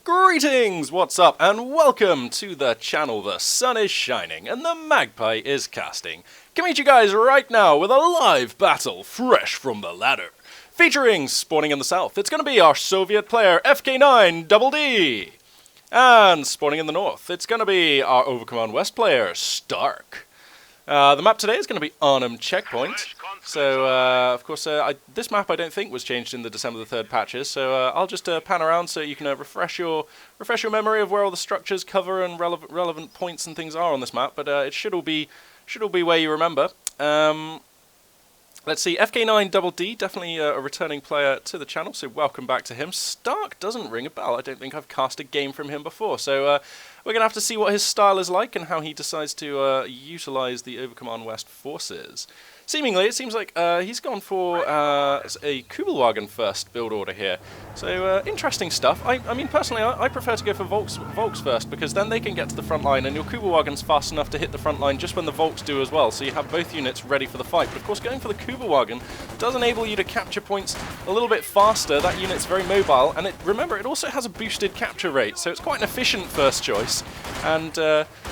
Greetings, what's up, and welcome to the channel. The sun is shining and the magpie is casting. Can meet you guys right now with a live battle fresh from the ladder. Featuring, spawning in the south, it's going to be our Soviet player FK9DD. And spawning in the north, it's going to be our Overcommand West player, Stark. The map today is going to be Arnhem Checkpoint. So, of course, this map I don't think was changed in the December the 3rd patches, so I'll just pan around so you can refresh your memory of where all the structures, cover, and relevant points and things are on this map, but it should all be where you remember. Let's see, FK9DD, definitely a returning player to the channel, so welcome back to him. Stark doesn't ring a bell. I don't think I've cast a game from him before, so we're going to have to see what his style is like and how he decides to utilise the Overcommand West forces. Seemingly, it seems like he's gone for a Kubelwagen first build order here. So, interesting stuff. I mean, personally, I prefer to go for Volks first, because then they can get to the front line, and your Kubelwagen's fast enough to hit the front line just when the Volks do as well, so you have both units ready for the fight. But of course, going for the Kubelwagen does enable you to capture points a little bit faster. That unit's very mobile, and remember, it also has a boosted capture rate, so it's quite an efficient first choice. And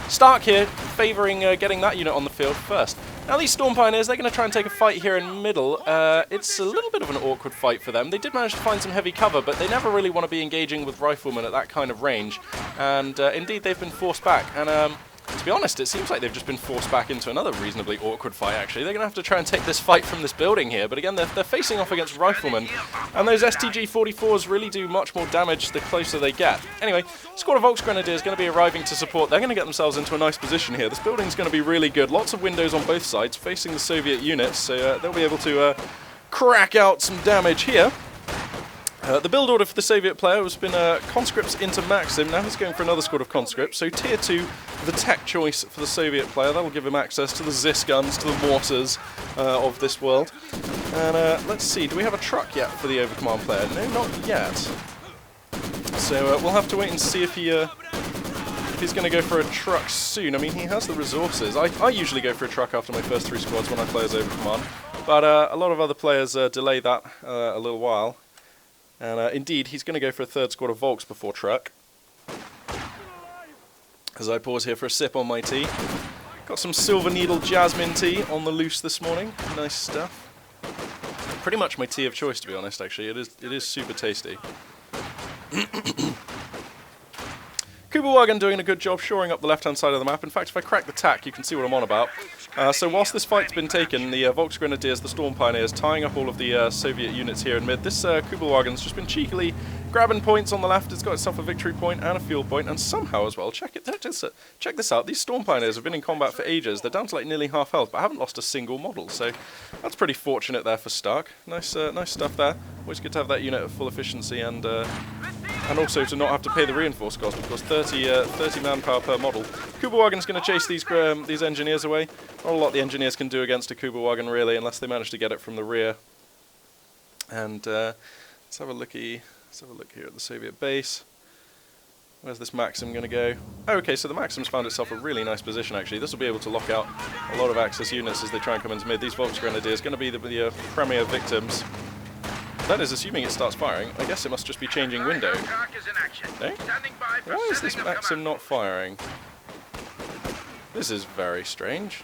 Stark here, favouring getting that unit on the field first. Now these Storm Pioneers, they're going to try and take a fight here in middle. It's a little bit of an awkward fight for them. They did manage to find some heavy cover, but they never really want to be engaging with riflemen at that kind of range. And indeed, they've been forced back. And to be honest, it seems like they've just been forced back into another reasonably awkward fight, actually. They're going to have to try and take this fight from this building here. But again, they're facing off against riflemen. And those STG-44s really do much more damage the closer they get. Anyway, squad of Volksgrenadiers is going to be arriving to support. They're going to get themselves into a nice position here. This building's going to be really good. Lots of windows on both sides facing the Soviet units. So they'll be able to crack out some damage here. The build order for the Soviet player has been conscripts into Maxim. Now he's going for another squad of conscripts. So tier 2, the tech choice for the Soviet player. That'll give him access to the Zis guns, to the mortars of this world. And let's see, do we have a truck yet for the Overcommand player? No, not yet. So we'll have to wait and see if he's going to go for a truck soon. I mean, he has the resources. I usually go for a truck after my first 3 squads when I play as Overcommand. But a lot of other players delay that a little while. And indeed, he's going to go for a 3rd squad of Volks before truck. As I pause here for a sip on my tea. Got some Silver Needle Jasmine tea on the loose this morning. Nice stuff. Pretty much my tea of choice, to be honest, actually. It is super tasty. Kubelwagen doing a good job shoring up the left-hand side of the map. In fact, if I crack the tack, you can see what I'm on about. So whilst this fight's been taken, the Volksgrenadiers, the Storm Pioneers, tying up all of the Soviet units here in mid. This Kubelwagen's just been cheekily grabbing points on the left. It's got itself a victory point and a fuel point, and somehow as well, check this out. These Storm Pioneers have been in combat for ages. They're down to like nearly half health, but haven't lost a single model. So that's pretty fortunate there for Stark. Nice stuff there. Always good to have that unit at full efficiency and also to not have to pay the reinforce cost, because 30 manpower per model. Kubelwagen's going to chase these engineers away. Not a lot the engineers can do against a Kubelwagen, really, unless they manage to get it from the rear. And let's have a look here at the Soviet base. Where's this Maxim going to go? Oh, okay, so the Maxim's found itself a really nice position, actually. This will be able to lock out a lot of Axis units as they try and come into mid. These Volksgrenadiers are going to be the premier victims. That is assuming it starts firing. I guess it must just be changing window. No? Why is this Maxim not firing? This is very strange.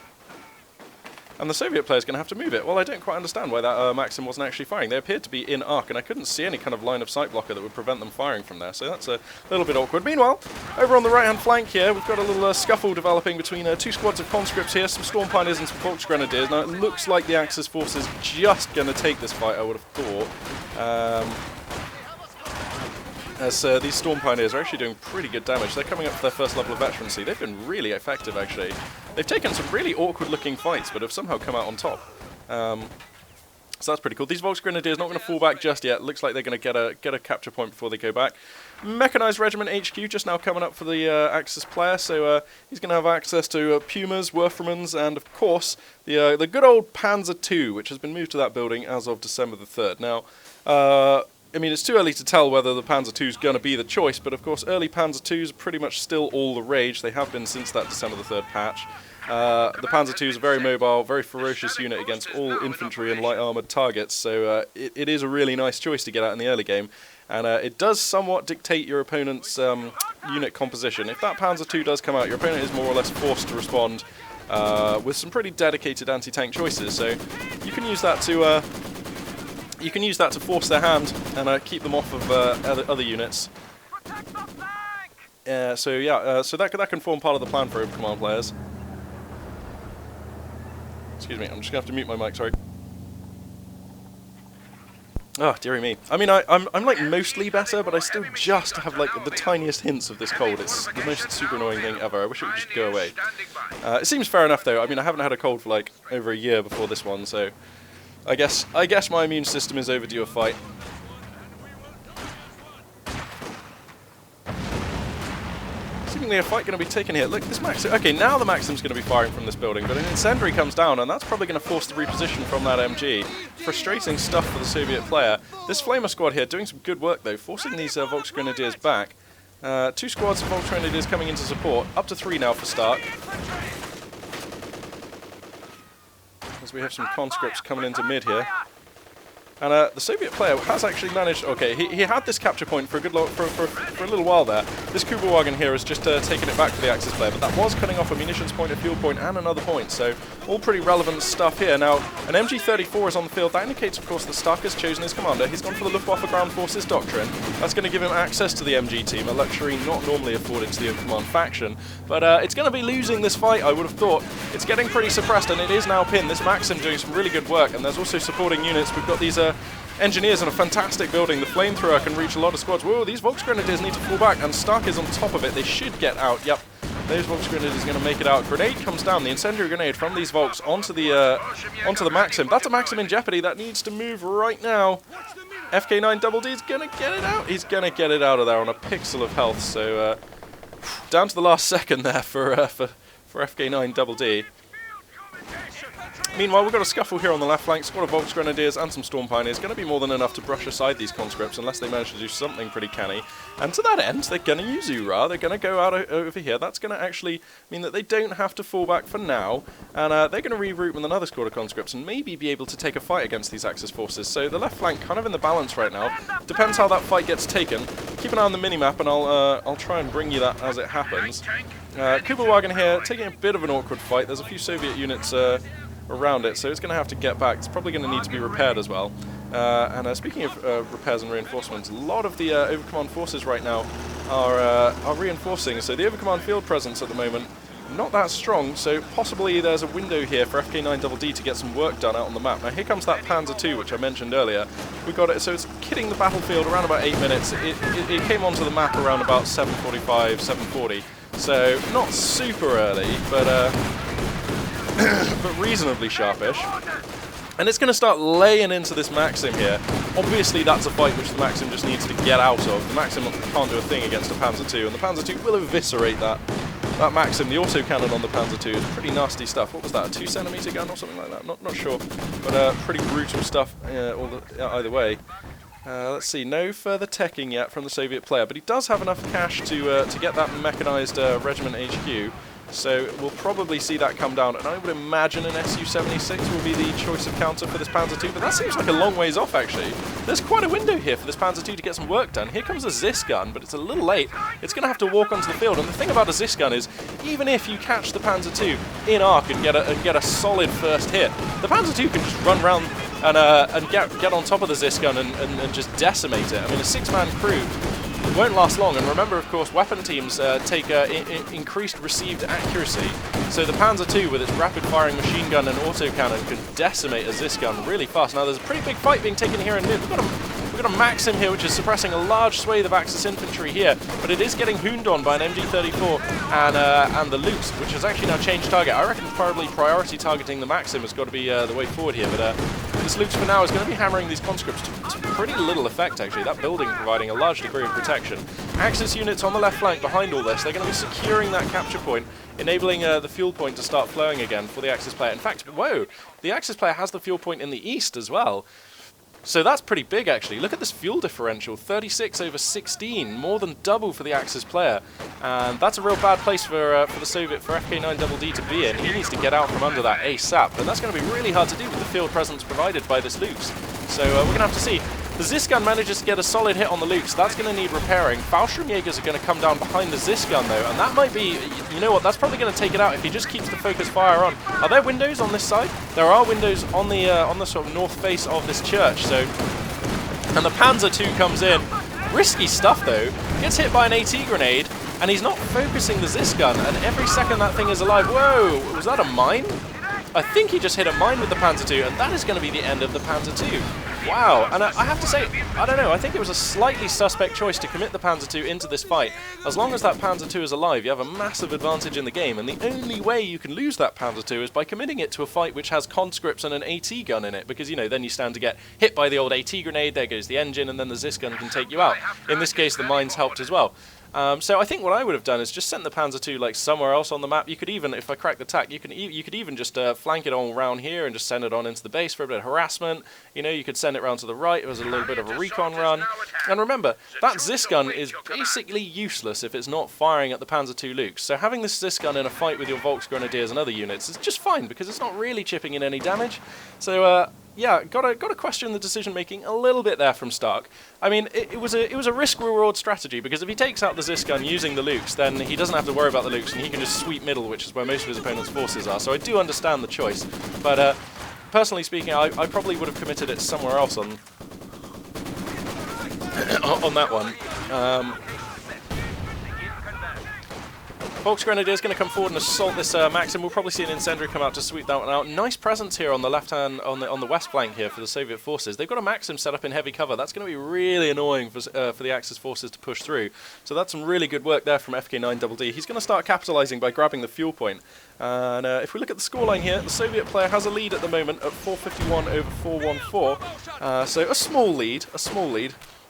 And the Soviet player's going to have to move it. Well, I don't quite understand why that Maxim wasn't actually firing. They appeared to be in arc, and I couldn't see any kind of line of sight blocker that would prevent them firing from there, so that's a little bit awkward. Meanwhile, over on the right-hand flank here, we've got a little scuffle developing between 2 squads of conscripts here, some Storm Pioneers and some Volksgrenadiers. Now, it looks like the Axis force is just going to take this fight, I would have thought. As these Storm Pioneers are actually doing pretty good damage. They're coming up to their first level of veterancy. They've been really effective, actually. They've taken some really awkward-looking fights, but have somehow come out on top. So that's pretty cool. These Volksgrenadiers not going to fall back just yet. Looks like they're going to get a capture point before they go back. Mechanized Regiment HQ just now coming up for the Axis player, so he's going to have access to Pumas, Werfermans, and of course the good old Panzer II, which has been moved to that building as of December the 3rd. Now, I mean, it's too early to tell whether the Panzer II is going to be the choice, but of course early Panzer IIs are pretty much still all the rage. They have been since that December the 3rd patch. The Panzer II is a very mobile, very ferocious unit against all infantry and light armoured targets, so it is a really nice choice to get out in the early game. And it does somewhat dictate your opponent's unit composition. If that Panzer II does come out, your opponent is more or less forced to respond with some pretty dedicated anti-tank choices. So you can use that to force their hand and keep them off of other units. So that can form part of the plan for Overcommand players. Excuse me, I'm just gonna have to mute my mic. Sorry. Oh, dearie me. I mean, I'm like mostly better, but I still just have like the tiniest hints of this cold. It's the most super annoying thing ever. I wish it would just go away. It seems fair enough though. I mean, I haven't had a cold for like over a year before this one, so I guess my immune system is overdue a fight. Seemingly a fight going to be taken here. Look, this Maxim. Okay, now the Maxim's going to be firing from this building, but an incendiary comes down, and that's probably going to force the reposition from that MG. Frustrating stuff for the Soviet player. This Flamer squad here doing some good work though, forcing these Volksgrenadiers back. 2 squads of Volksgrenadiers coming into support, up to 3 now for Stark. As we have some conscripts coming into mid here. And the Soviet player has actually managed. Okay, he had this capture point for a good for a little while there. This Kubelwagen here has just taken it back for the Axis player, but that was cutting off a munitions point, a fuel point, and another point. So all pretty relevant stuff here. Now an MG34 is on the field. That indicates, of course, that Stark has chosen his commander. He's gone for the Luftwaffe Ground Forces doctrine. That's going to give him access to the MG team, a luxury not normally afforded to the Overcommand faction. But it's going to be losing this fight, I would have thought. It's getting pretty suppressed, and it is now pinned. This Maxim doing some really good work, and there's also supporting units. We've got these engineers in a fantastic building. The flamethrower can reach a lot of squads. Whoa, these Volksgrenadiers need to fall back, and Stark is on top of it. They should get out. Yep, those Volksgrenadiers are going to make it out. Grenade comes down, the incendiary grenade from these Volks onto the Maxim. That's a Maxim in jeopardy. That needs to move right now. FK9DD is going to get it out. He's going to get it out of there on a pixel of health. So down to the last second there for FK9DD. Meanwhile, we've got a scuffle here on the left flank. Squad of Volksgrenadiers and some Storm Pioneers. Going to be more than enough to brush aside these conscripts unless they manage to do something pretty canny. And to that end, they're going to use Ura. They're going to go out over here. That's going to actually mean that they don't have to fall back for now. And they're going to reroute with another squad of conscripts and maybe be able to take a fight against these Axis forces. So the left flank kind of in the balance right now. Depends how that fight gets taken. Keep an eye on the minimap and I'll try and bring you that as it happens. Kubelwagen here taking a bit of an awkward fight. There's a few Soviet units around it, so it's going to have to get back. It's probably going to need to be repaired as well. And speaking of repairs and reinforcements, a lot of the Overcommand forces right now are reinforcing. So the Overcommand field presence at the moment, not that strong, so possibly there's a window here for FK9DD to get some work done out on the map. Now here comes that Panzer II, which I mentioned earlier. We got it, so it's hitting the battlefield around about 8 minutes. It came onto the map around about 7:45, 7:40, so not super early, but reasonably sharpish. And it's going to start laying into this Maxim here. Obviously that's a fight which the Maxim just needs to get out of. The Maxim can't do a thing against a Panzer II, and the Panzer II will eviscerate that Maxim. The autocannon on the Panzer II is pretty nasty stuff. What was that, a 2cm gun or something like that? Not sure, but pretty brutal stuff either way. Let's see, no further teching yet from the Soviet player, but he does have enough cash to get that mechanized regiment HQ. So we'll probably see that come down, and I would imagine an Su-76 will be the choice of counter for this Panzer II, but that seems like a long ways off actually. There's quite a window here for this Panzer II to get some work done. Here comes a Zis gun, but it's a little late. It's going to have to walk onto the field, and the thing about a Zis gun is, even if you catch the Panzer II in arc and get a solid first hit, the Panzer II can just run around and get on top of the Zis gun and just decimate it. I mean, a 6-man crew won't last long, and remember, of course, weapon teams take increased received accuracy, so the Panzer II with its rapid-firing machine gun and autocannon can decimate a Zis gun really fast. Now there's a pretty big fight being taken here in mid. We've got a Maxim here which is suppressing a large swathe of Axis infantry here, but it is getting hooned on by an MG34 and the Lux, which has actually now changed target. I reckon probably priority targeting the Maxim has got to be the way forward here, but this Lux for now is going to be hammering these conscripts to pretty little effect actually. That building providing a large degree of protection. Axis units on the left flank behind all this, they're going to be securing that capture point, enabling the fuel point to start flowing again for the Axis player. In fact, whoa, the Axis player has the fuel point in the east as well. So that's pretty big actually. Look at this fuel differential, 36/16, more than double for the Axis player. And that's a real bad place for the Soviet, for FK9DD to be in. He needs to get out from under that ASAP, but that's going to be really hard to do with the field presence provided by this Lux. So we're going to have to see. The Zisgun manages to get a solid hit on the Lukes. That's going to need repairing. Fallschirmjägers are going to come down behind the Zisgun though, and that might be, you know what, that's probably going to take it out if he just keeps the focus fire on. Are there windows on this side? There are windows on the sort of north face of this church, so... And the Panzer II comes in. Risky stuff though. Gets hit by an AT grenade, and he's not focusing the Zisgun, and every second that thing is alive. Whoa, was that a mine? I think he just hit a mine with the Panzer II, and that is going to be the end of the Panzer II. Wow, and I have to say, I don't know, I think it was a slightly suspect choice to commit the Panzer II into this fight. As long as that Panzer II is alive, you have a massive advantage in the game, and the only way you can lose that Panzer II is by committing it to a fight which has conscripts and an AT gun in it, because, you know, then you stand to get hit by the old AT grenade, there goes the engine, and then the Zisgun can take you out. In this case, the mines helped as well. So I think what I would have done is just sent the Panzer II like somewhere else on the map. You could even, if I crack the tack, you could even just flank it on around here and just send it on into the base for a bit of harassment. You know, you could send it round to the right. It was a little bit of a recon run. And remember, that Zisgun is basically useless if it's not firing at the Panzer II Lukes. So having this Zisgun in a fight with your Volksgrenadiers and other units is just fine because it's not really chipping in any damage. So yeah, gotta question the decision making a little bit there from Stark. I mean, it was a risk reward strategy, because if he takes out the Zisgun using the Lukes, then he doesn't have to worry about the Lukes, and he can just sweep middle, which is where most of his opponent's forces are. So I do understand the choice, but personally speaking, I probably would have committed it somewhere else on on that one. Volksgrenadier is going to come forward and assault this Maxim. We'll probably see an incendiary come out to sweep that one out. Nice presence here on the left hand, on the west flank here for the Soviet forces. They've got a Maxim set up in heavy cover. That's going to be really annoying for the Axis forces to push through. So that's some really good work there from FK9DD. He's going to start capitalizing by grabbing the fuel point. And if we look at the scoreline here, the Soviet player has a lead at the moment at 451 over 414. So a small lead,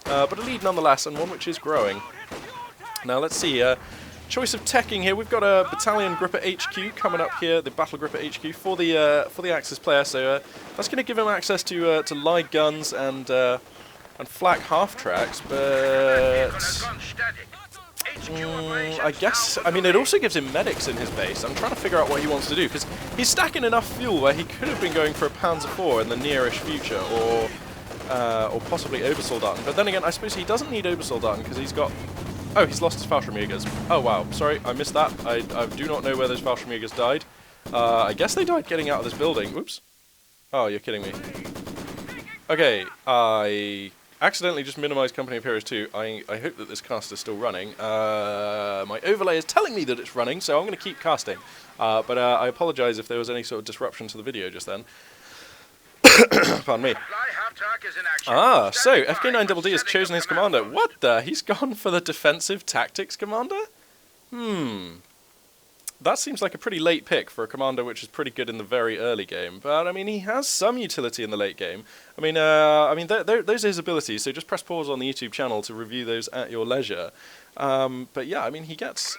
but a lead nonetheless, and one which is growing. Now let's see. Choice of teching here. We've got a battalion gripper HQ coming up here, the battle gripper HQ for the Axis player. So that's going to give him access to light guns and flak half tracks. But I guess, I mean, it also gives him medics in his base. I'm trying to figure out what he wants to do, because he's stacking enough fuel where he could have been going for a Panzer IV in the nearish future, or possibly Obersoldaten. But then again, I suppose he doesn't need Obersoldaten because he's got. Oh, he's lost his Fallschirmjägers. Oh, wow. Sorry, I missed that. I do not know where those Fallschirmjägers died. I guess they died getting out of this building. Oops. Oh, you're kidding me. Okay, I accidentally just minimized Company of Heroes 2. I hope that this cast is still running. My overlay is telling me that it's running, so I'm going to keep casting. But I apologize if there was any sort of disruption to the video just then. Pardon me. Ah, so FK9DD has chosen his commander. What the? He's gone for the defensive tactics commander? That seems like a pretty late pick for a commander which is pretty good in the very early game. But I mean, he has some utility in the late game. I mean, those are his abilities. So just press pause on the YouTube channel to review those at your leisure. But yeah, I mean, he gets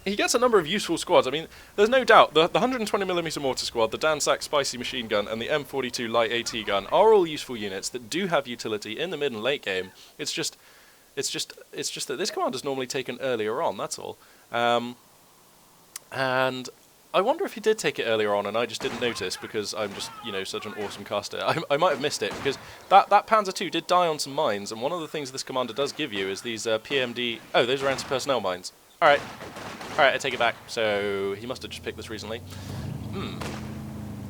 a number of useful squads. I mean, there's no doubt the 120mm mortar squad, the Danzak spicy machine gun, and the M42 light AT gun are all useful units that do have utility in the mid and late game. It's just that this commander's normally taken earlier on. That's all. And I wonder if he did take it earlier on, and I just didn't notice because I'm just, you know, such an awesome caster. I might have missed it because that Panzer II did die on some mines, and one of the things this commander does give you is these PMD. Oh, those are anti-personnel mines. All right, I take it back. So he must have just picked this recently.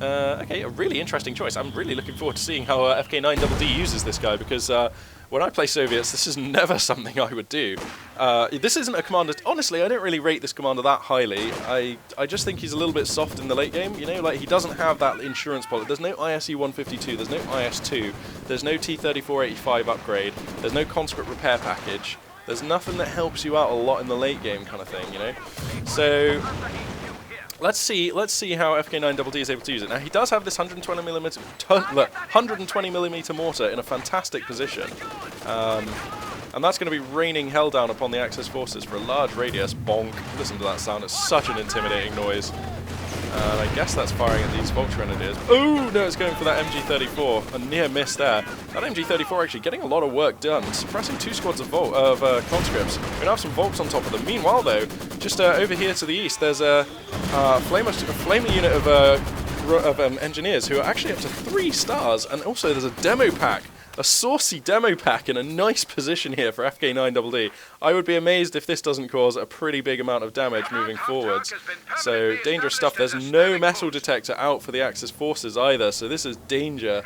Okay, a really interesting choice. I'm really looking forward to seeing how FK9DD uses this guy, because when I play Soviets, this is never something I would do. This isn't a commander. Honestly, I don't really rate this commander that highly. I just think he's a little bit soft in the late game. You know, like he doesn't have that insurance policy. There's no ISE 152. There's no IS2. There's no T-3485 upgrade. There's no conscript repair package. There's nothing that helps you out a lot in the late game, kind of thing. You know, so. Let's see how FK9DD is able to use it. Now he does have this 120mm mortar in a fantastic position, and that's going to be raining hell down upon the Axis forces for a large radius. Bonk! Listen to that sound; it's such an intimidating noise. And I guess that's firing at these Volksgrenadiers. Oh no, it's going for that MG34. A near miss there. That MG34 actually getting a lot of work done, suppressing 2 squads of conscripts. We're gonna have some Volks on top of them. Meanwhile, though, just over here to the east, there's a flamer unit of engineers who are actually up to 3 stars, and also there's a demo pack a saucy demo pack in a nice position here for FK9DD. I would be amazed if this doesn't cause a pretty big amount of damage moving forwards. So dangerous stuff. There's no metal detector out for the Axis forces either, so this is danger.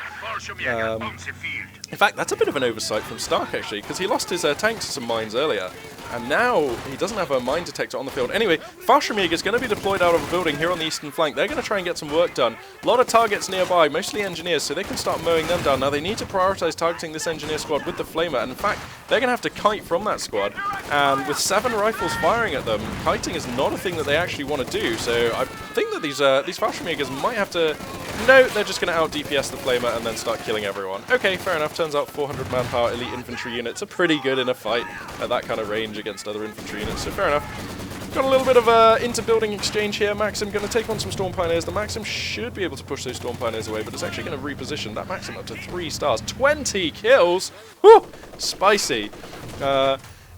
In fact, that's a bit of an oversight from Stark actually, because he lost his tank to some mines earlier. And now he doesn't have a mine detector on the field. Anyway, Fallschirmjäger is going to be deployed out of a building here on the eastern flank. They're going to try and get some work done. A lot of targets nearby, mostly engineers, so they can start mowing them down. Now they need to prioritize targeting this engineer squad with the flamer, and in fact, they're going to have to kite from that squad. And with 7 rifles firing at them, kiting is not a thing that they actually want to do. So I think that these Fallschirmjägers might have to... No, they're just going to out-DPS the flamer and then start killing everyone. Okay, fair enough. Turns out 400 manpower elite infantry units are pretty good in a fight at that kind of range against other infantry units, so fair enough. Got a little bit of inter-building exchange here. Maxim going to take on some Storm Pioneers. The Maxim should be able to push those Storm Pioneers away, but it's actually going to reposition that Maxim up to 3 stars. 20 kills! Whew! Spicy.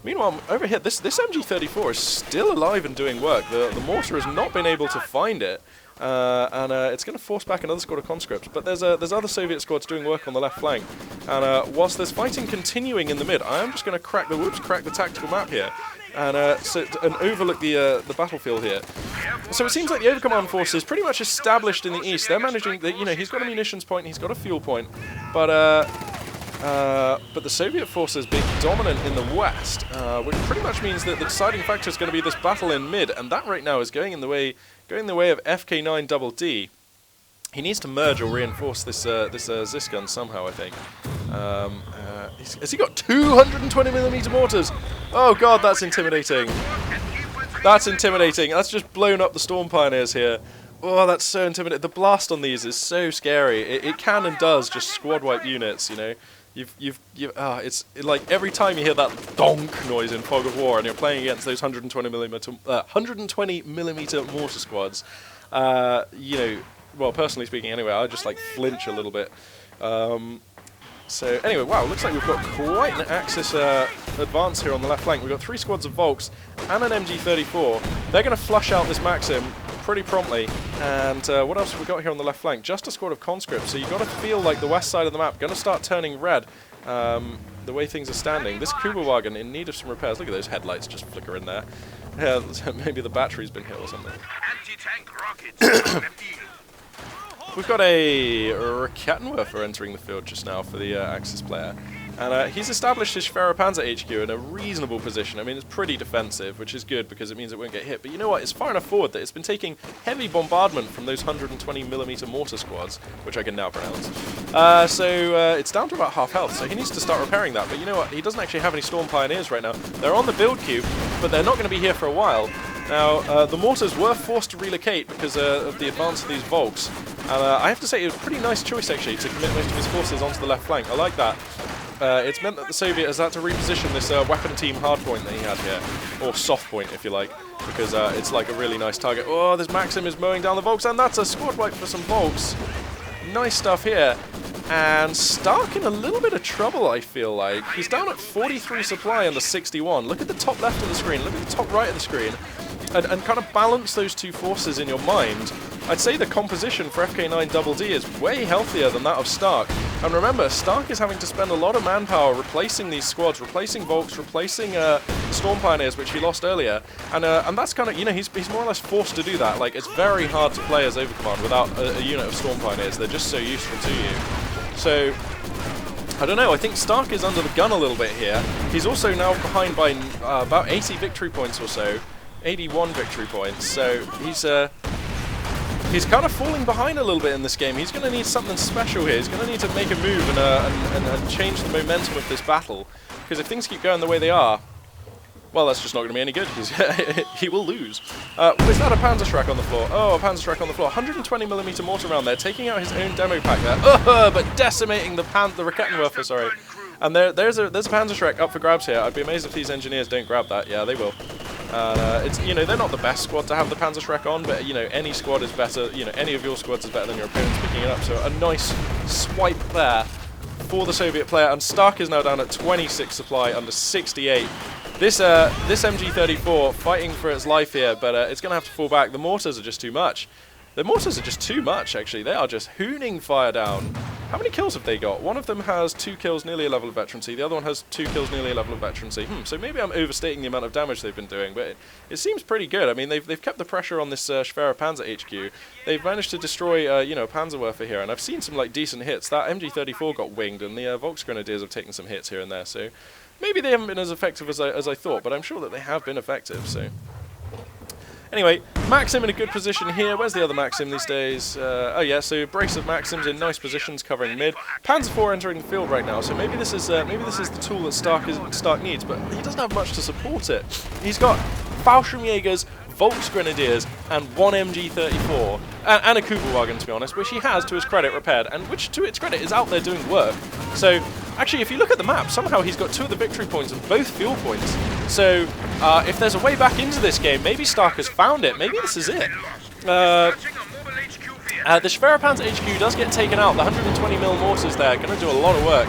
Meanwhile, over here, this MG34 is still alive and doing work. The mortar has not been able to find it. And it's going to force back another squad of conscripts, but there's other Soviet squads doing work on the left flank. And whilst there's fighting continuing in the mid, I am just going to crack the tactical map here, and overlook the battlefield here. So it seems like the Overcommand force is pretty much established in the east. They're managing, he's got a munitions point, he's got a fuel point, but the Soviet forces being dominant in the west, which pretty much means that the deciding factor is going to be this battle in mid, and that right now is going in the way of FK9DD. He needs to merge or reinforce this Zis gun somehow, I think. Has he got 220mm mortars? Oh god, that's intimidating. That's intimidating. That's just blown up the Storm Pioneers here. Oh, that's so intimidating. The blast on these is so scary. It can and does just squad wipe units, you know. It's like every time you hear that donk noise in Fog of War and you're playing against those 120mm mortar squads, well, personally speaking anyway, I just like flinch a little bit. So anyway, wow, looks like we've got quite an Axis advance here on the left flank. We've got 3 squads of Volks and an MG34. They're going to flush out this Maxim pretty promptly. And what else have we got here on the left flank? Just a squad of conscripts. So you've got to feel like the west side of the map going to start turning red the way things are standing. This Kugelwagen in need of some repairs. Look at those headlights just flicker in there. Yeah, maybe the battery's been hit or something. We've got a Rakettenwerfer entering the field just now for the Axis player. And he's established his Schwerer Panzer HQ in a reasonable position. I mean, it's pretty defensive, which is good because it means it won't get hit. But you know what? It's far enough forward that it's been taking heavy bombardment from those 120mm mortar squads, which I can now pronounce. So it's down to about half health, so he needs to start repairing that. But you know what? He doesn't actually have any Storm Pioneers right now. They're on the build queue, but they're not going to be here for a while. Now, the mortars were forced to relocate because of the advance of these Volks. And I have to say, it was a pretty nice choice, actually, to commit most of his forces onto the left flank. I like that. It's meant that the Soviet has had to reposition this weapon team hardpoint that he had here, or soft point if you like, because it's like a really nice target. Oh, this Maxim is mowing down the Volks, and that's a squad wipe for some Volks. Nice stuff here. And Stark in a little bit of trouble, I feel like. He's down at 43 supply under 61. Look at the top left of the screen, look at the top right of the screen, and kind of balance those two forces in your mind. I'd say the composition for FK9DD is way healthier than that of Stark. And remember, Stark is having to spend a lot of manpower replacing these squads, replacing Volks, replacing Storm Pioneers, which he lost earlier. And that's kind of, you know, he's more or less forced to do that. Like, it's very hard to play as Overcommand without a unit of Storm Pioneers. They're just so useful to you. So, I don't know, I think Stark is under the gun a little bit here. He's also now behind by about 80 victory points or so. 81 victory points. So, he's kind of falling behind a little bit in this game. He's going to need something special here. He's going to need to make a move and change the momentum of this battle. Because if things keep going the way they are, well, that's just not going to be any good. He will lose. Is that a Panzerschreck on the floor? Oh, a Panzerschreck on the floor. 120mm mortar round there, taking out his own demo pack there. But decimating the Rakettenwerfer, sorry. And there's a Panzerschreck up for grabs here. I'd be amazed if these engineers don't grab that. Yeah, they will. It's, you know, they're not the best squad to have the Panzerschreck on, but, you know, any squad is better, you know, any of your squads is better than your opponent's picking it up. So a nice swipe there for the Soviet player, and Stark is now down at 26 supply under 68. This MG34 fighting for its life here, but it's going to have to fall back. The mortars are just too much. The mortars are just too much, actually. They are just hooning fire down. How many kills have they got? One of them has 2 kills, nearly a level of veterancy. The other one has 2 kills, nearly a level of veterancy. So maybe I'm overstating the amount of damage they've been doing, but it seems pretty good. I mean, they've kept the pressure on this Schwerer Panzer HQ. They've managed to destroy, you know, Panzerwerfer here, and I've seen some like decent hits. That MG34 got winged, and the Volksgrenadiers have taken some hits here and there. So maybe they haven't been as effective as I thought, but I'm sure that they have been effective. So. Anyway, Maxim in a good position here. Where's the other Maxim these days? Oh yeah, so brace of Maxims in nice positions covering mid. Panzer IV entering the field right now, so maybe this is the tool that Stark needs, but he doesn't have much to support it. He's got Fallschirmjägers, Volksgrenadiers, and 1 MG34, and a Kubelwagen, to be honest, which he has, to his credit, repaired, and which, to its credit, is out there doing work. So, actually, if you look at the map, somehow he's got 2 of the victory points and both fuel points. So, if there's a way back into this game, maybe Stark has found it. Maybe this is it. The Schwerer Panzer HQ does get taken out. The 120mm mortars there, going to do a lot of work.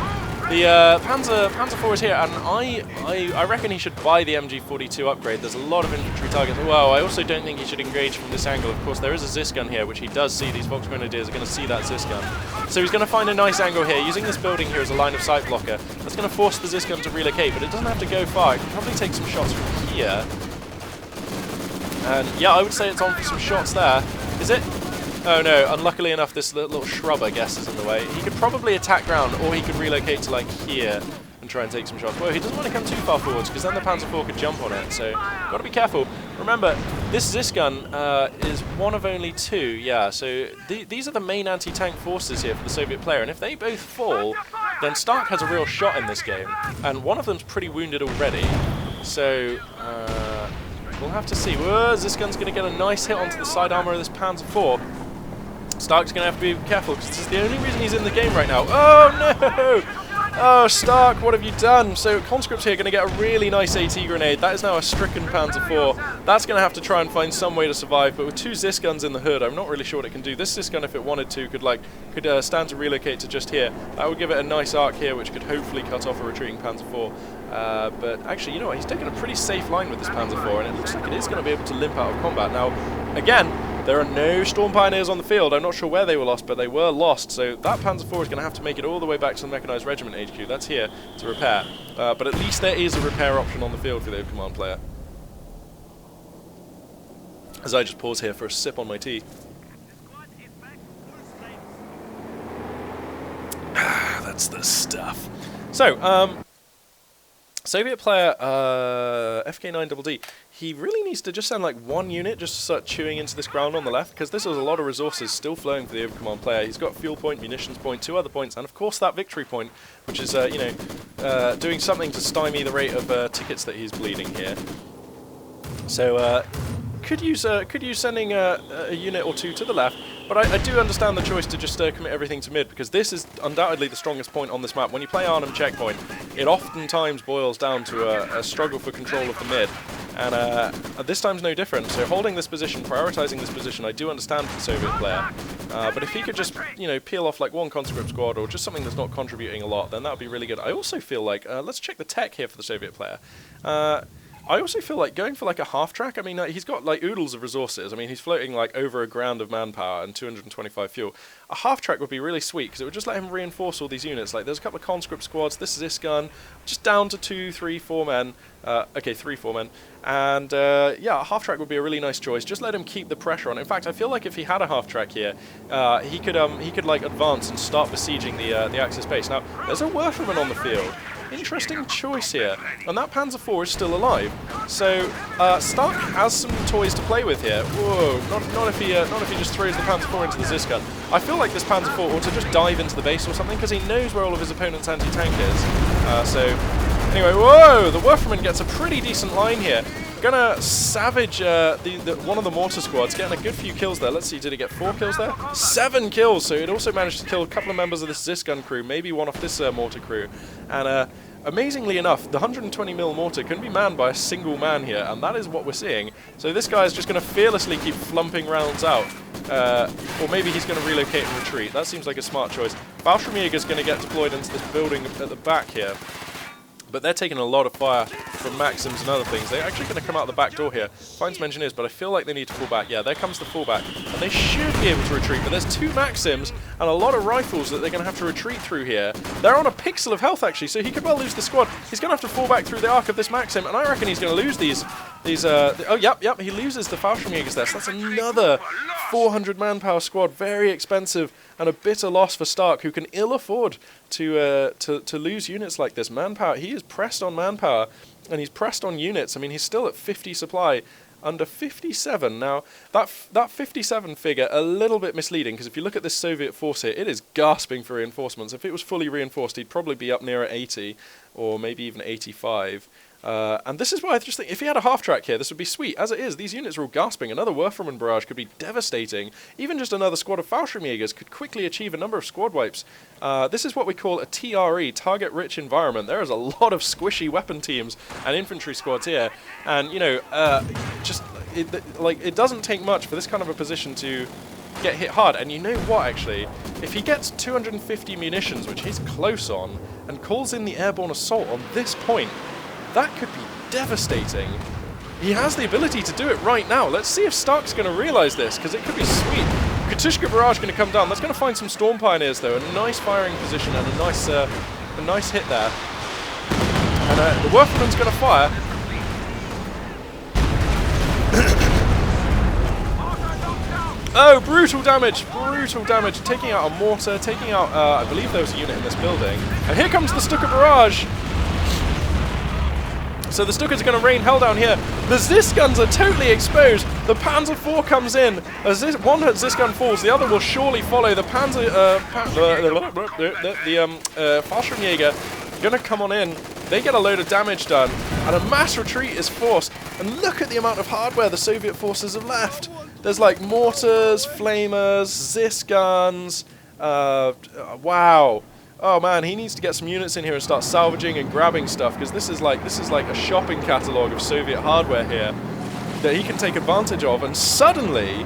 The Panzer IV is here, and I reckon he should buy the MG42 upgrade. There's a lot of infantry targets. Well, I also don't think he should engage from this angle. Of course, there is a Zis gun here, which he does see. These Volksgrenadiers are going to see that Zis gun. So he's going to find a nice angle here, using this building here as a line of sight blocker. That's going to force the Zis gun to relocate, but it doesn't have to go far. It can probably take some shots from here. And yeah, I would say it's on for some shots there. Is it? Oh no, unluckily enough, this little shrub, I guess, is in the way. He could probably attack ground, or he could relocate to, like, here and try and take some shots. Well, he doesn't want to come too far forwards, because then the Panzer IV could jump on it, so got to be careful. Remember, this Zis gun is one of only 2, yeah, so these are the main anti-tank forces here for the Soviet player, and if they both fall, then Stark has a real shot in this game, and one of them's pretty wounded already, so we'll have to see. Whoa, Zis gun's going to get a nice hit onto the side armor of this Panzer IV. Stark's going to have to be careful, because this is the only reason he's in the game right now. Oh no! Oh, Stark, what have you done? So conscripts here are going to get a really nice AT grenade. That is now a stricken Panzer IV. That's going to have to try and find some way to survive, but with 2 Zis guns in the hood, I'm not really sure what it can do. This Zis gun, if it wanted to, could stand to relocate to just here. That would give it a nice arc here, which could hopefully cut off a retreating Panzer IV. But actually, you know what, he's taken a pretty safe line with this Panzer IV, and it looks like it is going to be able to limp out of combat. Now, again, there are no Storm Pioneers on the field. I'm not sure where they were lost, but they were lost. So that Panzer IV is going to have to make it all the way back to the Mechanized Regiment HQ. That's here to repair. But at least there is a repair option on the field for the command player. As I just pause here for a sip on my tea. That's the stuff. So, Soviet player FK9DD, he really needs to just send like 1 unit just to start chewing into this ground on the left, because this is a lot of resources still flowing for the overcommand player. He's got fuel point, munitions point, 2 other points, and of course that victory point, which is you know, doing something to stymie the rate of tickets that he's bleeding here. So could use sending a unit or 2 to the left, but I do understand the choice to just commit everything to mid, because this is undoubtedly the strongest point on this map. When you play Arnhem Checkpoint, it oftentimes boils down to a struggle for control of the mid, and this time's no different. So holding this position, prioritizing this position, I do understand for the Soviet player, but if he could just, you know, peel off like 1 conscript squad or just something that's not contributing a lot, then that would be really good. I also feel like, let's check the tech here for the Soviet player. I also feel like going for like a half track. I mean, he's got like oodles of resources. I mean, he's floating like over 1 grand of manpower and 225 fuel. A half track would be really sweet, because it would just let him reinforce all these units. Like, there's a couple of conscript squads. This is this gun, just down to 2, 3, 4 men. Okay, 3, 4 men. And yeah, a half track would be a really nice choice. Just let him keep the pressure on. In fact, I feel like if he had a half track here, he could like advance and start besieging the Axis base. Now, there's a Werferman on the field. Interesting choice here, and that Panzer IV is still alive. So Stark has some toys to play with here. Whoa! Not if he just throws the Panzer IV into the Zis gun. I feel like this Panzer IV ought to just dive into the base or something, because he knows where all of his opponent's anti-tank is. So anyway, whoa! The Werferman gets a pretty decent line here. Gonna savage one of the mortar squads, getting a good few kills there. Let's see, did he get 4 kills there? 7 kills, so it also managed to kill a couple of members of this Zis gun crew, maybe one off this mortar crew. And amazingly enough, the 120mm mortar can be manned by a single man here, and that is what we're seeing. So this guy is just going to fearlessly keep flumping rounds out. Or maybe he's going to relocate and retreat. That seems like a smart choice. Fallschirmjäger is going to get deployed into this building at the back here. But they're taking a lot of fire from Maxims and other things. They're actually going to come out the back door here. Find some engineers, but I feel like they need to fall back. Yeah, there comes the fallback. And they should be able to retreat, but there's 2 Maxims and a lot of rifles that they're going to have to retreat through here. They're on a pixel of health, actually, so he could well lose the squad. He's going to have to fall back through the arc of this Maxim, and I reckon he's going to lose these oh, yep, he loses the Fallschirmjägers there. So that's another 400 manpower squad, very expensive, and a bitter loss for Stark, who can ill afford to lose units like this. Manpower, he is pressed on manpower, and he's pressed on units. I mean, he's still at 50 supply, under 57. Now, that 57 figure, a little bit misleading, because if you look at this Soviet force here, it is gasping for reinforcements. If it was fully reinforced, he'd probably be up near 80, or maybe even 85. And this is why I just think, if he had a half-track here, this would be sweet. As it is, these units are all gasping. Another Werfermann barrage could be devastating. Even just another squad of Fallschirmjägers could quickly achieve a number of squad wipes. This is what we call a TRE, target-rich environment. There is a lot of squishy weapon teams and infantry squads here. And, you know, it doesn't take much for this kind of a position to get hit hard. And you know what, actually? If he gets 250 munitions, which he's close on, and calls in the airborne assault on this point, that could be devastating. He has the ability to do it right now. Let's see if Stark's going to realise this, because it could be sweet. Katushka Barrage going to come down. That's going to find some Storm Pioneers, though. A nice firing position and a nice hit there. And the Werfermann's going to fire. Oh, brutal damage, taking out a mortar, taking out, I believe there was a unit in this building. And here comes the Stuka Barrage. So the Stukas are going to rain hell down here. The Zis guns are totally exposed. The Panzer IV comes in. As one Zis gun falls, the other will surely follow. The Fallschirmjäger going to come on in. They get a load of damage done, and a mass retreat is forced. And look at the amount of hardware the Soviet forces have left. There's like mortars, flamers, Zis guns. Wow. Oh man, he needs to get some units in here and start salvaging and grabbing stuff, because this is like a shopping catalogue of Soviet hardware here that he can take advantage of. And suddenly,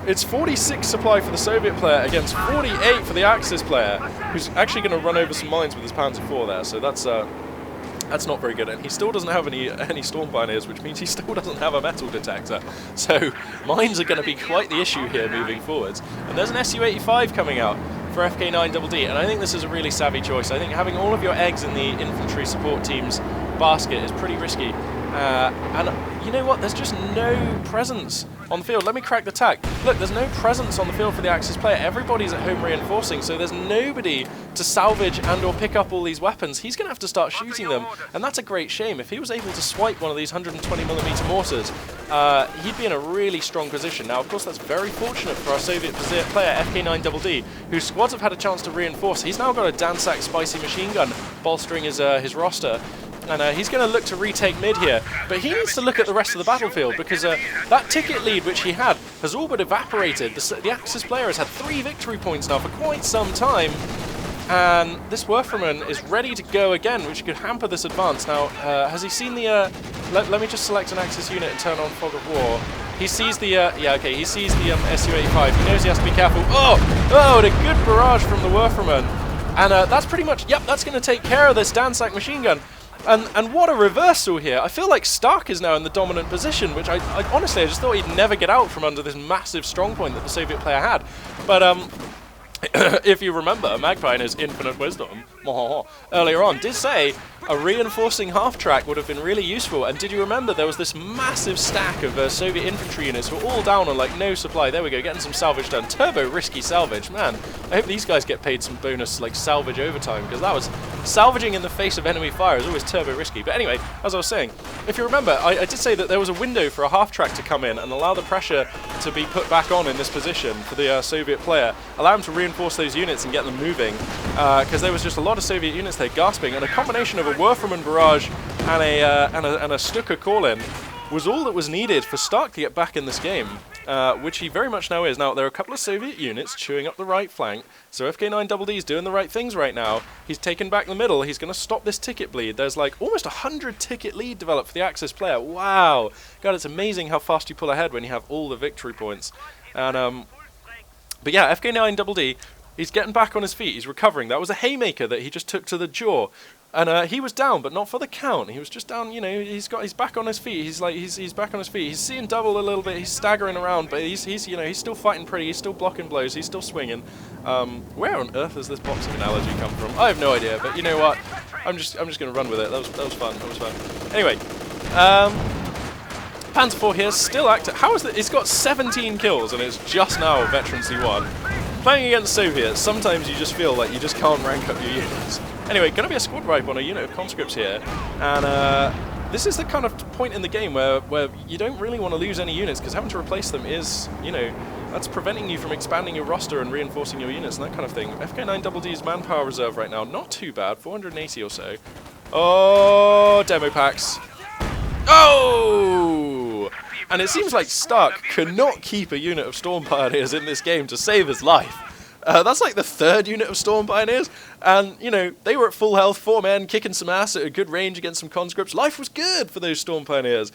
it's 46 supply for the Soviet player against 48 for the Axis player, who's actually going to run over some mines with his Panzer IV there. So that's not very good, and he still doesn't have any Storm Pioneers, which means he still doesn't have a metal detector. So mines are going to be quite the issue here moving forwards. And there's an Su-85 coming out for FK9DD, and I think this is a really savvy choice. I think having all of your eggs in the infantry support team's basket is pretty risky. And you know what? There's just no presence on the field. Let me crack the tack. Look, there's no presence on the field for the Axis player. Everybody's at home reinforcing, so there's nobody to salvage and or pick up all these weapons. He's going to have to start shooting them, and that's a great shame. If he was able to swipe one of these 120mm mortars, he'd be in a really strong position. Now, of course, that's very fortunate for our Soviet player, FK9DD, whose squads have had a chance to reinforce. He's now got a Dansak spicy machine gun bolstering his roster. And he's going to look to retake mid here, but he needs to look at the rest of the battlefield, because that ticket lead which he had has all but evaporated. The Axis player has had 3 victory points now for quite some time, and this Werfermann is ready to go again, which could hamper this advance. Now, has he seen the... let me just select an Axis unit and turn on Fog of War. He sees the... he sees the Su-85. He knows he has to be careful. Oh, and a good barrage from the Werfermann. And that's pretty much... Yep, that's going to take care of this Dansak machine gun. And what a reversal here. I feel like Stark is now in the dominant position, which I honestly, I just thought he'd never get out from under this massive strong point that the Soviet player had. But if you remember, Magpie in his infinite wisdom earlier on did say a reinforcing half-track would have been really useful. And did you remember there was this massive stack of Soviet infantry units who were all down on like no supply? There we go, getting some salvage done. Turbo risky salvage, man. I hope these guys get paid some bonus like salvage overtime, because that was salvaging in the face of enemy fire is always turbo risky. But anyway, as I was saying, if you remember, I did say that there was a window for a half-track to come in and allow the pressure to be put back on in this position for the Soviet player, allow him to reinforce those units and get them moving, because there was just a lot of Soviet units there gasping, and a combination of a Werfermann barrage and a Stuka call-in was all that was needed for Stark to get back in this game, which he very much now is. Now, there are a couple of Soviet units chewing up the right flank, so FK9DD is doing the right things right now. He's taken back the middle. He's going to stop this ticket bleed. There's like almost 100 ticket lead developed for the Axis player. Wow. God, it's amazing how fast you pull ahead when you have all the victory points. And but yeah, FK9DD, he's getting back on his feet. He's recovering. That was a haymaker that he just took to the jaw. And he was down, but not for the count. He was just down, you know, he's back on his feet. He's back on his feet. He's seeing double a little bit. He's staggering around, but he's you know, he's still fighting pretty. He's still blocking blows. He's still swinging. Where on earth has this boxing analogy come from? I have no idea, but you know what? I'm just going to run with it. That was fun. That was fun. Anyway, Panzer IV here, still active. How is it? It's got 17 kills and it's just now Veteran C1. Playing against Soviets, sometimes you just feel like you just can't rank up your units. Anyway, going to be a squad wipe on a unit of conscripts here, and this is the kind of point in the game where you don't really want to lose any units, because having to replace them is, you know, that's preventing you from expanding your roster and reinforcing your units and that kind of thing. FK9DD's manpower reserve right now, not too bad, 480 or so. Oh, demo packs. Oh! And it seems like Stark cannot keep a unit of Storm Pioneers in this game to save his life. That's like the third unit of Storm Pioneers, and, you know, they were at full health, 4 men, kicking some ass at a good range against some conscripts. Life was good for those Storm Pioneers.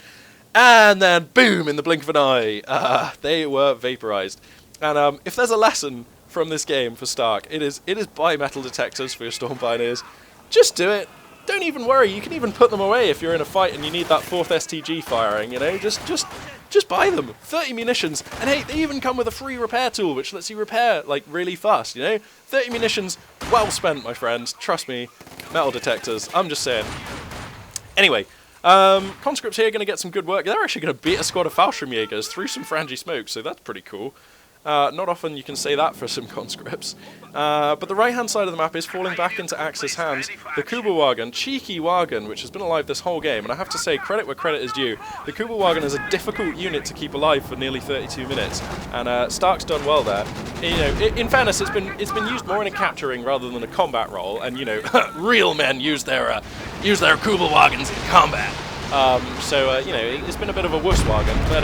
And then, boom, in the blink of an eye, they were vaporized. And if there's a lesson from this game for Stark, it is buy metal detectors for your Storm Pioneers. Just do it. Don't even worry. You can even put them away if you're in a fight and you need that 4th STG firing, you know. Just buy them. 30 munitions. And hey, they even come with a free repair tool, which lets you repair, like, really fast, you know. 30 munitions, well spent, my friends. Trust me. Metal detectors. I'm just saying. Anyway, conscripts here are going to get some good work. They're actually going to beat a squad of Fallschirmjägers through some Frangie smoke, so that's pretty cool. Not often you can say that for some conscripts. But the right-hand side of the map is falling back into Axis hands. The Kubelwagen, cheeky wagon, which has been alive this whole game, and I have to say, credit where credit is due. The Kubelwagen is a difficult unit to keep alive for nearly 32 minutes, and Stark's done well there. You know, in fairness, it's been used more in a capturing rather than a combat role, and you know, real men use their Kubelwagens in combat. You know, it's been a bit of a wuss wagon, but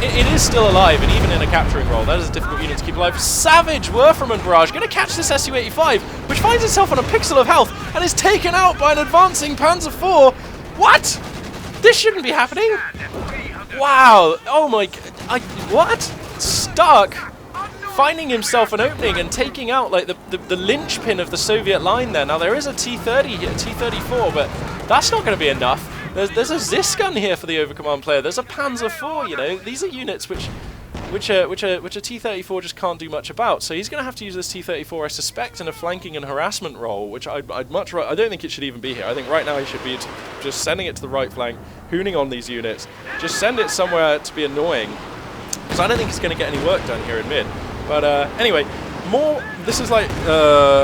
it is still alive, and even in a capturing role, that is a difficult unit to keep alive. Savage Werferman barrage going to catch this Su-85, which finds itself on a pixel of health and is taken out by an advancing Panzer IV. What? This shouldn't be happening. Wow. Oh my. What? Stark finding himself an opening and taking out like the linchpin of the Soviet line there. Now there is a T-30 here, T-34, but that's not going to be enough. There's a Zis gun here for the Overcommand player. There's a Panzer IV, you know. These are units which a T-34 just can't do much about. So he's going to have to use this T-34, I suspect, in a flanking and harassment role, which I'd much rather. I don't think it should even be here. I think right now he should be just sending it to the right flank, hooning on these units. Just send it somewhere to be annoying, because I don't think he's going to get any work done here in mid. But anyway, this is like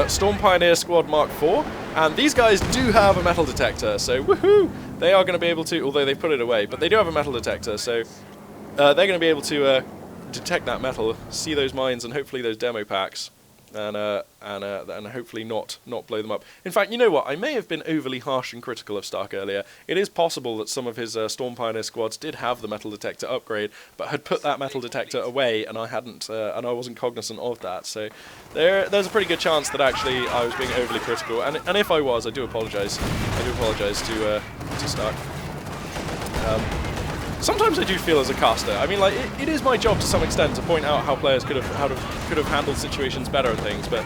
Storm Pioneer Squad Mark IV. And these guys do have a metal detector, so woohoo! They are going to be able to, although they put it away, but they do have a metal detector, so they're going to be able to detect that metal, see those mines, and hopefully those demo packs, and hopefully not blow them up. In fact, you know what? I may have been overly harsh and critical of Stark earlier. It is possible that some of his Storm Pioneer squads did have the metal detector upgrade, but had put that metal detector away, and I hadn't, and I wasn't cognizant of that. So there's a pretty good chance that actually I was being overly critical, and if I was, I do apologise. I do apologise to Stark. Sometimes I do feel as a caster, I mean, like, it is my job to some extent to point out how players could have handled situations better and things, but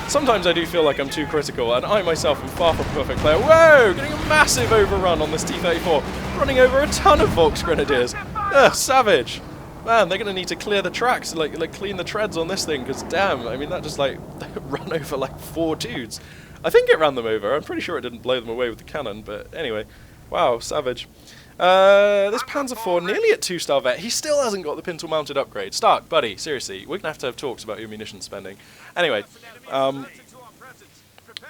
sometimes I do feel like I'm too critical, and I myself am far from a perfect player. Whoa! Getting a massive overrun on this T-34, running over a ton of Volksgrenadiers. Ugh, savage! Man, they're going to need to clear the tracks, like clean the treads on this thing, because damn, I mean, that just, like, ran over, like, 4 dudes. I think it ran them over. I'm pretty sure it didn't blow them away with the cannon, but anyway. Wow, savage. This Panzer IV, nearly at 2-star vet, he still hasn't got the pintle-mounted upgrade. Stark, buddy, seriously, we're going to have talks about your munition spending. Anyway,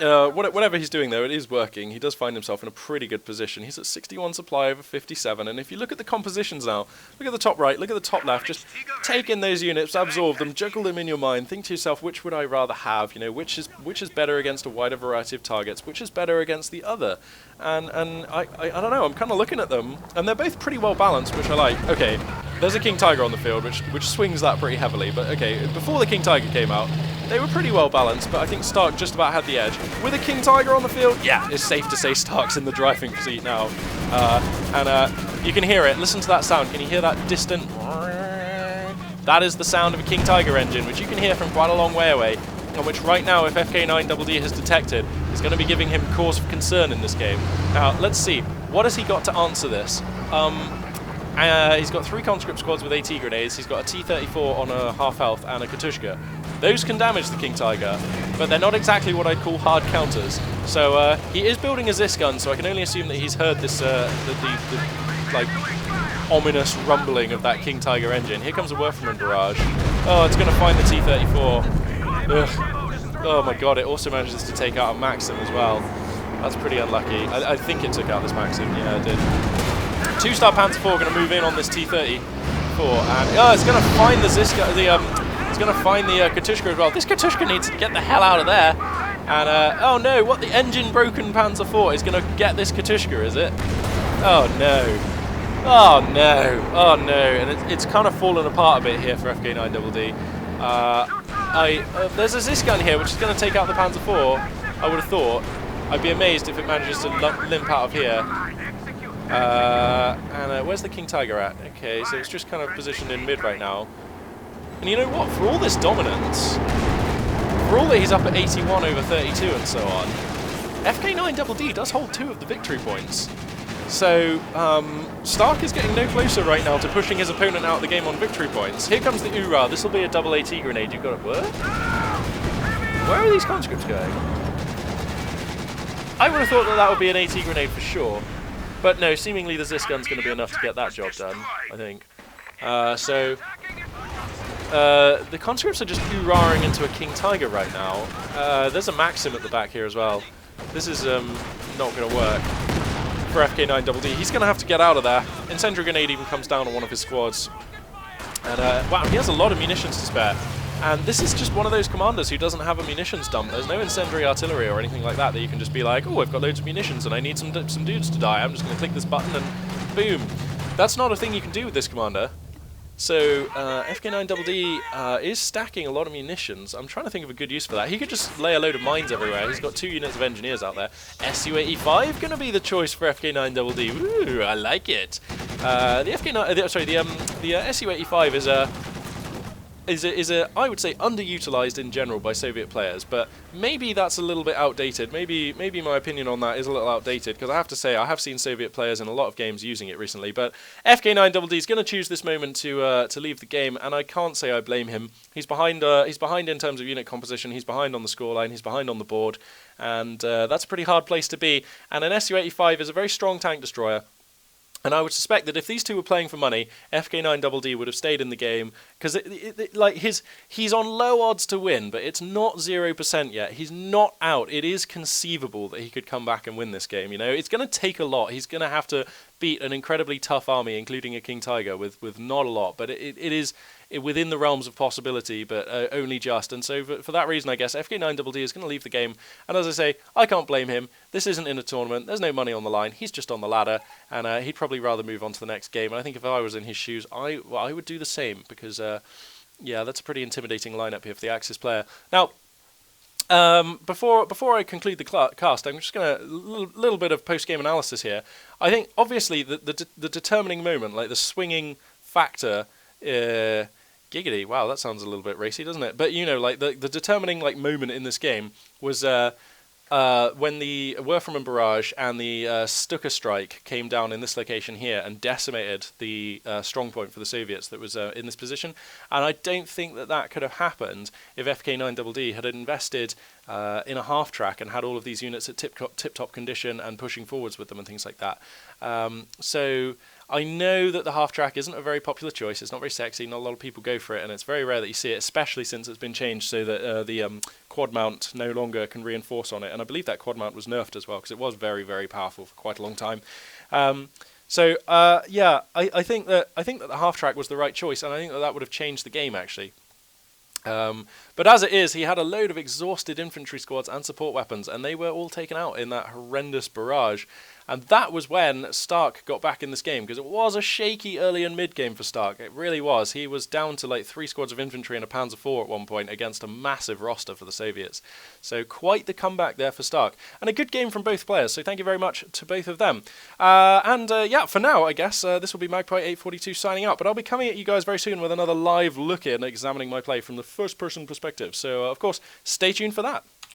whatever he's doing though, it is working. He does find himself in a pretty good position. He's at 61 supply over 57, and if you look at the compositions now, look at the top right, look at the top left, just take in those units, absorb them, juggle them in your mind, think to yourself, which would I rather have? You know, which is better against a wider variety of targets, which is better against the other? And I don't know, I'm kind of looking at them, and they're both pretty well balanced, which I like. Okay, there's a King Tiger on the field, which swings that pretty heavily, but okay, before the King Tiger came out, they were pretty well balanced, but I think Stark just about had the edge. With a King Tiger on the field, yeah, it's safe to say Stark's in the driving seat now. You can hear it, listen to that sound, can you hear that distant... That is the sound of a King Tiger engine, which you can hear from quite a long way away. and which right now, if FK9DD has detected, is going to be giving him cause for concern in this game. Now, let's see. What has he got to answer this? He's got 3 conscript squads with AT grenades. He's got a T-34 on a half health and a Katushka. Those can damage the King Tiger, but they're not exactly what I'd call hard counters. So he is building a Zis gun, so I can only assume that he's heard this the like ominous rumbling of that King Tiger engine. Here comes a Werferman barrage. Oh, it's going to find the T-34. Ugh. Oh my god, it also manages to take out a Maxim as well. That's pretty unlucky. I think it took out this Maxim. Yeah, it did. 2-star Panther 4 going to move in on this T-34, and it's going to find the Ziska, it's going to find the Katushka as well. This Katushka needs to get the hell out of there. And oh no, what, the engine broken Panzer 4 is going to get this Katushka, is it? Oh no. Oh no. Oh no. And it's kind of fallen apart a bit here for FK9DD. There's a Zis gun here which is going to take out the Panzer 4, I would have thought. I'd be amazed if it manages to limp out of here. And where's the King Tiger at? Okay, so it's just kind of positioned in mid right now. And you know what? For all this dominance, for all that he's up at 81 over 32 and so on, FK9DD does hold 2 of the victory points. So Stark is getting no closer right now to pushing his opponent out of the game on victory points. Here comes the Ura. This will be a double AT grenade. You've got it. What? Where are these conscripts going? I would have thought that that would be an AT grenade for sure. But no, seemingly the Zis gun's going to be enough to get that job done, I think. The conscripts are just uraring into a King Tiger right now. There's a Maxim at the back here as well. This is not going to work for FK9DD. He's going to have to get out of there. Incendiary grenade even comes down on one of his squads. And wow, he has a lot of munitions to spare. And this is just one of those commanders who doesn't have a munitions dump. There's no incendiary artillery or anything like that you can just be like, oh, I've got loads of munitions and I need some dudes to die. I'm just going to click this button and boom. That's not a thing you can do with this commander. So FK9DD is stacking a lot of munitions. I'm trying to think of a good use for that. He could just lay a load of mines everywhere. He's got 2 units of engineers out there. SU-85 going to be the choice for FK9DD. Ooh, I like it. The SU-85 is I would say underutilized in general by Soviet players, but maybe that's a little bit outdated. Maybe my opinion on that is a little outdated, because I have to say I have seen Soviet players in a lot of games using it recently. But FK9DD is going to choose this moment to leave the game, and I can't say I blame him. He's behind in terms of unit composition. He's behind on the scoreline. He's behind on the board, and that's a pretty hard place to be. And an Su-85 is a very strong tank destroyer. And I would suspect that if these two were playing for money, FK9DD would have stayed in the game, because he's on low odds to win, but it's not 0% yet. He's not out. It is conceivable that he could come back and win this game. You know, it's going to take a lot. He's going to have to beat an incredibly tough army, including a King Tiger, with not a lot. But it is within the realms of possibility, but only just. And so for that reason, I guess FK9DD is going to leave the game. And as I say, I can't blame him. This isn't in a tournament. There's no money on the line. He's just on the ladder, and he'd probably rather move on to the next game. And I think if I was in his shoes, I would do the same, because yeah, that's a pretty intimidating lineup here for the Axis player. Now, before I conclude the cast, I'm just going to little bit of post-game analysis here. I think obviously the determining moment, like the swinging factor. Giggity, wow, that sounds a little bit racy, doesn't it? But you know, like the determining moment in this game was when the Werferman barrage and the Stuka strike came down in this location here and decimated the strong point for the Soviets that was in this position. And I don't think that could have happened if FK9DD had invested in a half track and had all of these units at tip-top condition and pushing forwards with them and things like that. So I know that the half-track isn't a very popular choice. It's not very sexy. Not a lot of people go for it, and it's very rare that you see it, especially since it's been changed so that the quad mount no longer can reinforce on it. And I believe that quad mount was nerfed as well, because it was very, very powerful for quite a long time. Yeah, I think that the half-track was the right choice, and I think that would have changed the game, actually. But as it is, he had a load of exhausted infantry squads and support weapons, and they were all taken out in that horrendous barrage. And that was when Stark got back in this game, because it was a shaky early and mid game for Stark. It really was. He was down to like 3 squads of infantry and a Panzer IV at one point against a massive roster for the Soviets. So quite the comeback there for Stark. And a good game from both players, so thank you very much to both of them. Yeah, for now, I guess, this will be Magpie842 signing out. But I'll be coming at you guys very soon with another live look-in, examining my play from the first-person perspective. So, of course, stay tuned for that.